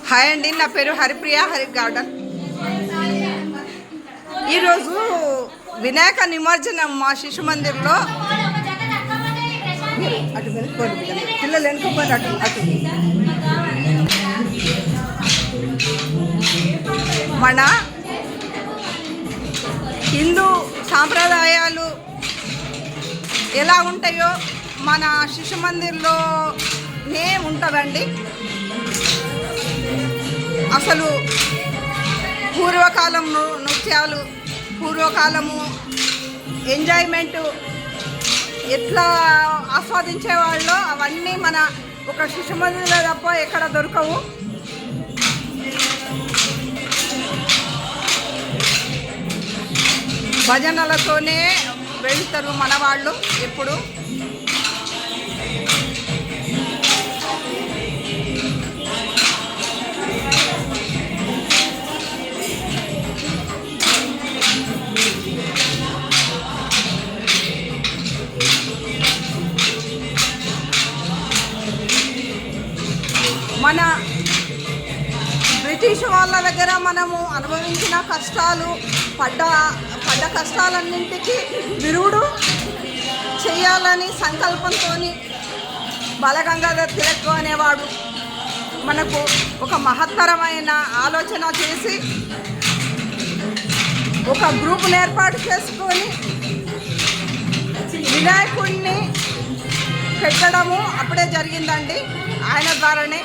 Hi అండి, నా పేరు హరిప్రియ, హరి గార్డెన్. ఈరోజు వినాయక నిమజ్జనం మా శిశు మందిర్లో. అటు వెళ్ళిపోండి పిల్లలు, వెనుకపోయిన అటు అటు. మన హిందూ సాంప్రదాయాలు ఎలా ఉంటాయో మన శిశు మందిర్లోనే ఉంటుందండి. అసలు పూర్వకాలం నృత్యాలు, పూర్వకాలము ఎంజాయ్మెంటు ఎట్లా ఆస్వాదించేవాళ్ళో అవన్నీ మన ఒక శిశు మందిరంలో తప్ప ఎక్కడ దొరకవు. భజనలతోనే వెళ్తారు మన వాళ్ళు ఎప్పుడు. మన బ్రిటిష్ వాళ్ళ దగ్గర మనము అనుభవించిన కష్టాలు, పడ్డ కష్టాలన్నింటికి విరుగుడు చేయాలని సంకల్పంతో బాలగంగాధర్ తిలక్ అనేవాడు మనకు ఒక మహత్తరమైన ఆలోచన చేసి ఒక గ్రూపును ఏర్పాటు చేసుకొని వినాయకుడిని పెట్టడము అప్పుడే జరిగిందండి. ఆయన ద్వారానే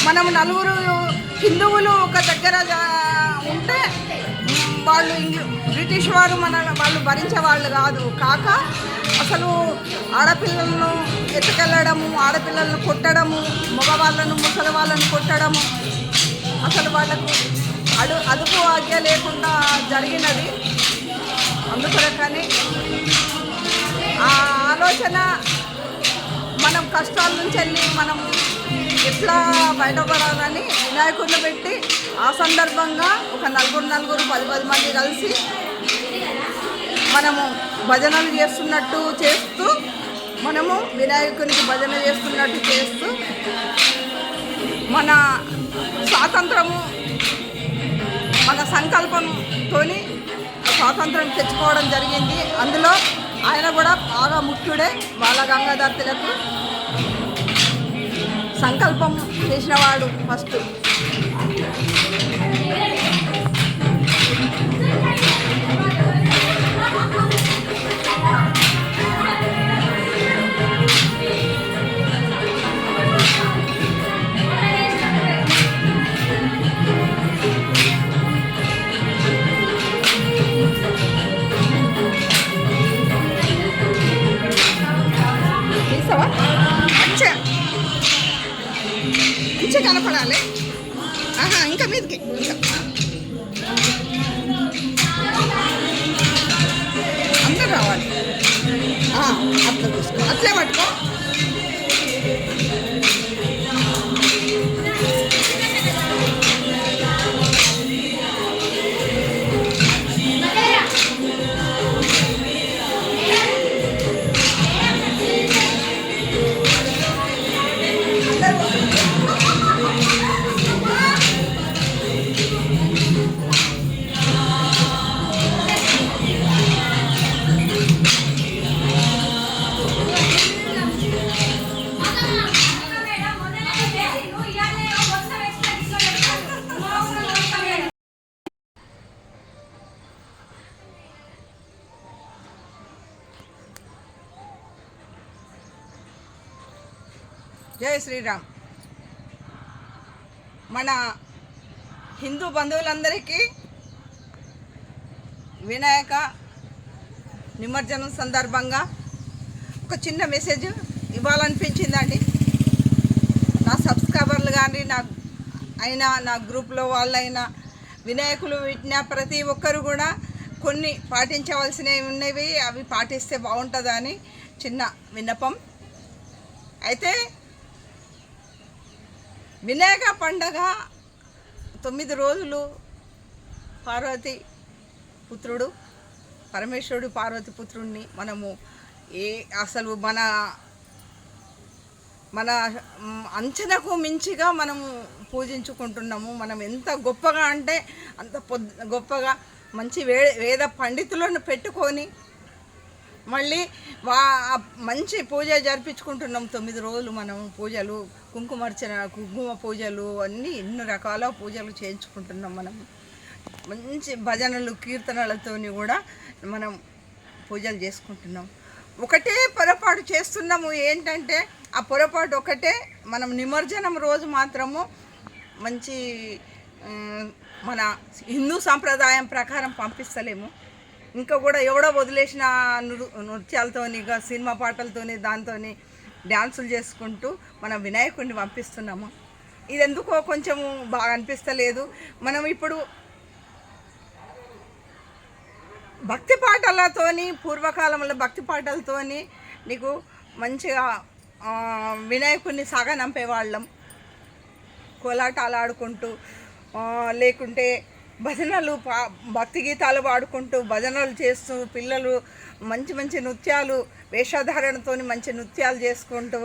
మనం నలుగురు హిందువులు ఒక దగ్గర ఉంటే వాళ్ళు బ్రిటిష్ వారు వాళ్ళు భరించే వాళ్ళు కాక అసలు ఆడపిల్లలను ఎత్తుకెళ్ళడము, ఆడపిల్లలను కొట్టడము, మగవాళ్ళను ముసలి వాళ్ళను కొట్టడము, అసలు వాళ్ళకు అదుపు ఆజ్ఞ లేకుండా జరిగినది. అందుకొరకని ఆ ఆలోచన మనం కష్టాల నుంచి వెళ్ళి మనం ఎట్లా బయటపడాలని వినాయకుడిని పెట్టి ఆ సందర్భంగా ఒక నలుగురు 10 మంది కలిసి మనము భజనలు చేస్తూ మనము వినాయకునికి భజన చేస్తున్నట్టు చేస్తూ మన స్వాతంత్రము, మన సంకల్పంతో స్వాతంత్రం తెచ్చుకోవడం జరిగింది. అందులో ఆయన కూడా బాగా ముఖ్యుడే. బాలగంగాధర్ తిలక్ సంకల్పం చేసినవాడు ఫస్ట్. కనపడాలి. ఇంకా మీదకి అందరూ రావాలి. అట్లా చూసుకో, అట్లే పట్టుకో. జై శ్రీరామ్. మన హిందూ బంధువులందరికీ వినాయక నిమజ్జనం సందర్భంగా ఒక చిన్న మెసేజ్ ఇవ్వాలనిపించిందండి. నా సబ్స్క్రైబర్లు కానీ నా గ్రూప్లో వాళ్ళైనా వినాయకులు పెట్టిన ప్రతి ఒక్కరు కూడా కొన్ని పాటించవలసినవి ఉన్నవి, అవి పాటిస్తే బాగుంటుందని చిన్న విన్నపం. అయితే వినాయక పండగ 9 రోజులు పార్వతి పుత్రుడు, పరమేశ్వరుడు పార్వతి పుత్రుడిని మనము అసలు మన అంచనకు మించిగా మనము పూజించుకుంటున్నాము. మనం ఎంత గొప్పగా అంటే అంత గొప్పగా మంచి వేద పండితులను పెట్టుకొని మళ్ళీ మంచి పూజ జరిపించుకుంటున్నాం. 9 రోజులు మనం పూజలు, కుంకుమ పూజలు అన్నీ ఎన్నో రకాల పూజలు చేయించుకుంటున్నాం. మనం మంచి భజనలు కీర్తనలతోని కూడా మనం పూజలు చేసుకుంటున్నాం. ఒకటే పొరపాటు చేస్తున్నాము. ఏంటంటే ఆ పొరపాటు ఒకటే, మనం నిమజ్జనం రోజు మాత్రము మంచి మన హిందూ సాంప్రదాయం ప్రకారం పంపిస్తలేము. ఇంకా కూడా ఎవడో వదిలేసిన నృత్యాలతోని, సినిమా పాటలతోని, దాంతోని డ్యాన్సులు చేసుకుంటూ మనం వినాయకుడిని పంపిస్తున్నాము. ఇది ఎందుకో కొంచెము బాగా అనిపిస్తలేదు. మనం ఇప్పుడు భక్తి పాటలతోని, పూర్వకాలంలో భక్తి పాటలతోని నీకు మంచిగా వినాయకుడిని సాగనంపేవాళ్ళం. కోలాటాలు ఆడుకుంటూ, లేకుంటే భజనలు భక్తి గీతాలు పాడుకుంటూ భజనలు చేస్తూ, పిల్లలు మంచి మంచి నృత్యాలు వేషధారణతో మంచి నృత్యాలు చేసుకుంటూ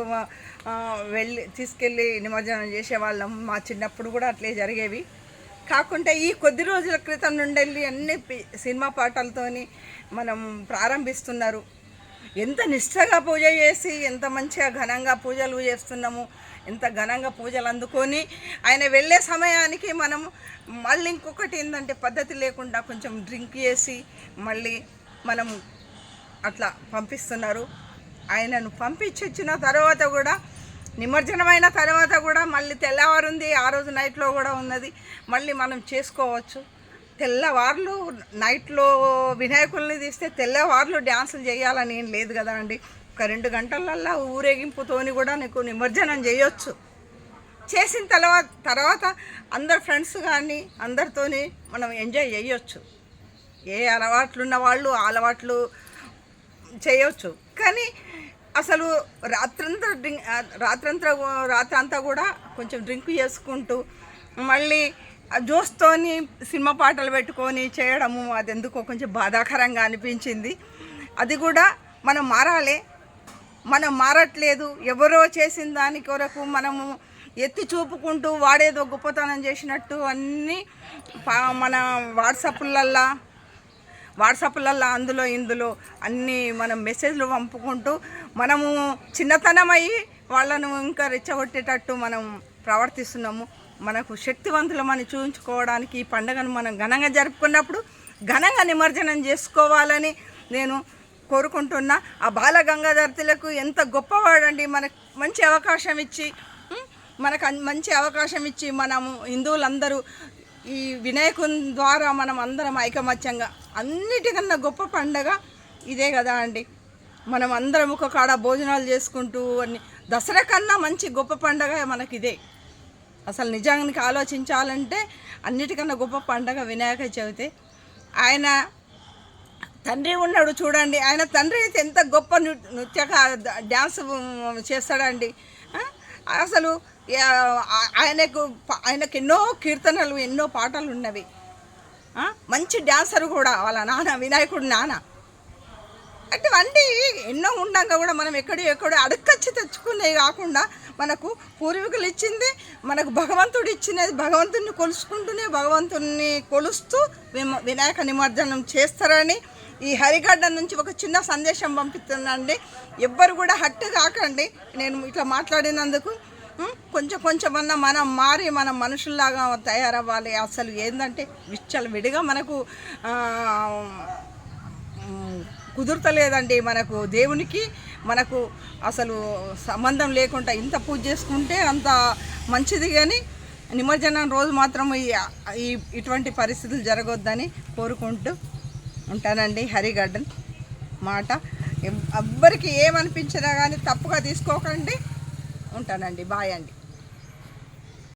తీసుకెళ్ళి నిమజ్జనం చేసేవాళ్ళం. మా చిన్నప్పుడు కూడా అట్లే జరిగేవి. కాకుంటే ఈ కొద్ది రోజుల క్రితం నుండి అన్ని సినిమా పాటలతోని మనం ప్రారంభిస్తున్నారు. ఎంత నిష్ఠగా పూజ చేసి ఎంత మంచిగా ఘనంగా పూజలు చేస్తున్నాము. ఎంత ఘనంగా పూజలు అందుకొని ఆయన వెళ్ళే సమయానికి మనం మళ్ళీ ఇంకొకటి ఏంటంటే పద్ధతి లేకుండా కొంచెం డ్రింక్ చేసి మళ్ళీ మనం అట్లా పంపిస్తున్నారు. ఆయనను పంపించిన తర్వాత కూడా నిమజ్జనమైన తర్వాత కూడా మళ్ళీ తెల్లవారుంది. ఆ రోజు నైట్లో కూడా ఉన్నది, మళ్ళీ మనం చేసుకోవచ్చు. తెల్లవార్లు నైట్లో వినాయకుల్ని తీస్తే తెల్లవార్లు డ్యాన్సులు చేయాలని ఏం లేదు కదా అండి. ఒక 2 గంటలల్లో ఊరేగింపుతోని కూడా నీకు నిమజ్జనం చేయొచ్చు. చేసిన తర్వాత అందరు ఫ్రెండ్స్ కానీ అందరితోని మనం ఎంజాయ్ చేయొచ్చు. ఏ అలవాట్లు ఉన్న వాళ్ళు అలవాట్లు చేయొచ్చు. కానీ అసలు రాత్రంతా కూడా కొంచెం డ్రింక్ చేసుకుంటూ మళ్ళీ జోస్తోని సినిమా పాటలు పెట్టుకొని చేయడము అది ఎందుకో కొంచెం బాధాకరంగా అనిపించింది. అది కూడా మనం మారాలి. మనం మారట్లేదు. ఎవరో చేసిన దాని కొరకు మనము ఎత్తి చూపుకుంటూ వాడేదో గొప్పతనం చేసినట్టు అన్నీ మన వాట్సాప్లల్లో అందులో ఇందులో అన్నీ మనం మెసేజ్లు పంపుకుంటూ మనము చిన్నతనం అయ్యి వాళ్ళను ఇంకా రెచ్చగొట్టేటట్టు మనం ప్రవర్తిస్తున్నాము. మనకు శక్తివంతులమని చూపించుకోవడానికి ఈ పండుగను మనం ఘనంగా జరుపుకున్నప్పుడు ఘనంగా నిమజ్జనం చేసుకోవాలని నేను కోరుకుంటున్నా. ఆ బాలగంగాధర్ తిలక్ ఎంత గొప్పవాడండి. మనకు మంచి అవకాశం ఇచ్చి మనము హిందువులందరూ ఈ వినాయకుని ద్వారా మనం అందరం ఐకమత్యంగా అన్నిటికన్నా గొప్ప పండగ ఇదే కదా అండి. మనం అందరం ఒక కాడ భోజనాలు చేసుకుంటూ దసరా కన్నా మంచి గొప్ప పండగ మనకి ఇదే. అసలు నిజానికి ఆలోచించాలంటే అన్నిటికన్నా గొప్ప పండగ వినాయక చవితి. ఆయన తండ్రి ఉన్నాడు చూడండి. ఆయన తండ్రి అయితే ఎంత గొప్ప డ్యాన్స్ చేస్తాడండి. అసలు ఆయనకు ఎన్నో కీర్తనలు ఎన్నో పాటలు ఉన్నవి. మంచి డ్యాన్సర్ కూడా వాళ్ళ నాన్న, వినాయకుడు నాన్న. అటువంటి ఎన్నో ఉండగా కూడా మనం ఎక్కడో అడగచ్చి తెచ్చుకునేవి కాకుండా మనకు పూర్వీకులు ఇచ్చింది, మనకు భగవంతుడు ఇచ్చినది. భగవంతుడిని కొలుసుకుంటూనే భగవంతుడిని కొలుస్తూ వినాయక నిమజ్జనం చేస్తారని ఈ హరిగడ్డ నుంచి ఒక చిన్న సందేశం పంపిస్తున్నాండి. ఎవ్వరు కూడా హట్టు కాకండి. నేను ఇట్లా మాట్లాడినందుకు కొంచెమన్నా మనం మారి మనం మనుషుల్లాగా తయారవ్వాలి. అసలు ఏంటంటే విడిగా మనకు కుదురుతలేదండి. మనకు దేవునికి మనకు అసలు సంబంధం లేకుండా ఇంత పూజ చేసుకుంటే అంత మంచిది. కానీ నిమజ్జనం రోజు మాత్రం ఇటువంటి పరిస్థితులు జరగొద్దని కోరుకుంటూ ఉంటానండి. హరిగడ్డన్ మాట ఎవ్వరికి ఏమనిపించినా కానీ తప్పుగా తీసుకోకండి. ఉంటానండి. బాయ్ అండి.